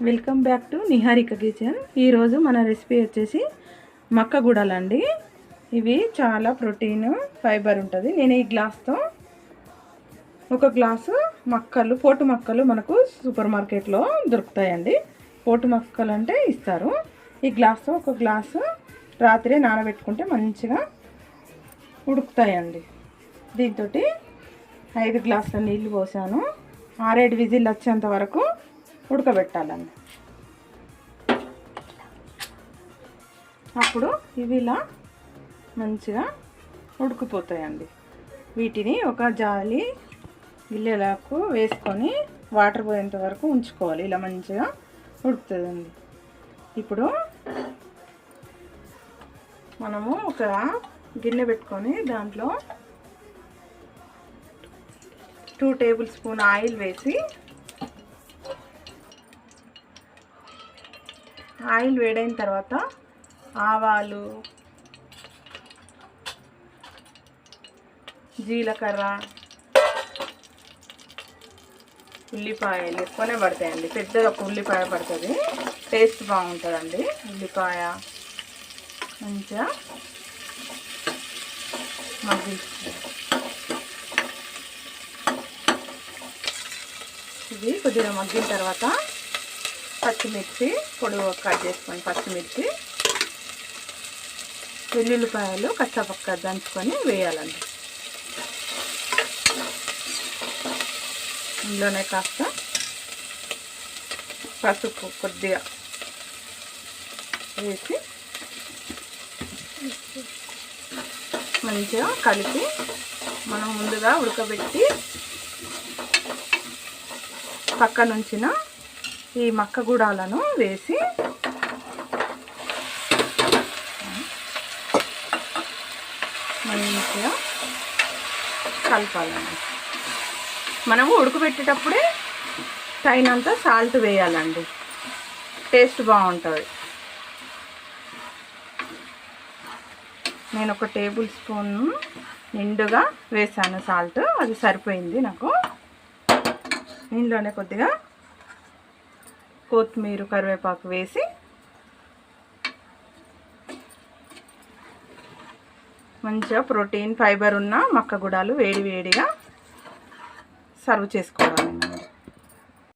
Welcome back to Niharika kitchen. ఈరోజు మన recipe వచ్చేసి మక్క గుడాలండి. ఇవి చాలా ప్రోటీన్ ఫైబర్ ఉంటుంది. నేను ఈ గ్లాస్తో ఒక గ్లాసు మక్కలు, పోటు మక్కలు మనకు సూపర్ మార్కెట్లో దొరుకుతాయండి. పోటు మక్కలు అంటే ఇస్తారు. ఈ గ్లాస్తో ఒక గ్లాసు రాత్రి నానబెట్టుకుంటే మంచిగా ఉడుకుతాయండి. దీంతో 5 గ్లాసుల నీళ్ళు పోసాను. 6-7 విజిల్ వచ్చేంత వరకు ఉడకబెట్టాలండి. అప్పుడు ఇవి ఇలా మంచిగా ఉడికిపోతాయండి. వీటిని ఒక జాలి గిన్నెలకు వేసుకొని వాటర్ పోయేంత వరకు ఉంచుకోవాలి. ఇలా మంచిగా ఉడుకుతుందండి. ఇప్పుడు మనము ఒక గిన్నె పెట్టుకొని దాంట్లో 2 టేబుల్ స్పూన్ ఆయిల్ వేసి, ఆయిల్ వేడైన తర్వాత ఆవాలు, జీలకర్ర, ఉల్లిపాయలు ఎక్కువనే పడతాయండి. పెద్దది ఒక ఉల్లిపాయ పడుతుంది, టేస్ట్ బాగుంటుందండి. ఉల్లిపాయ మంచిగా ఇది కొద్దిగా మగ్గిన తర్వాత పచ్చిమిర్చి పొడుగు కట్ చేసుకొని, పచ్చిమిర్చి, వెల్లుల్లిపాయలు కచ్చపక్క దంచుకొని వేయాలండి. ఇందులోనే కాస్త పసుపు కొద్దిగా వేసి మంచిగా కలిపి మనం ముందుగా ఉడకబెట్టి పక్కనుంచిన ఈ మక్క గుడాలను వేసి మంచిగా కలపాలండి. మనము ఉడకబెట్టేటప్పుడే తగినంత సాల్ట్ వేయాలండి. టేస్ట్ బాగుంటుంది. నేను ఒక టేబుల్ స్పూన్ నిండుగా వేసాను సాల్ట్, అది సరిపోయింది నాకు. ఇందులోనే కొద్దిగా కొత్తిమీర, కరివేపాకు వేసి మంచిగా ప్రోటీన్ ఫైబర్ ఉన్న మక్క గుడాలు వేడి వేడిగా సర్వ్ చేసుకోవాలి.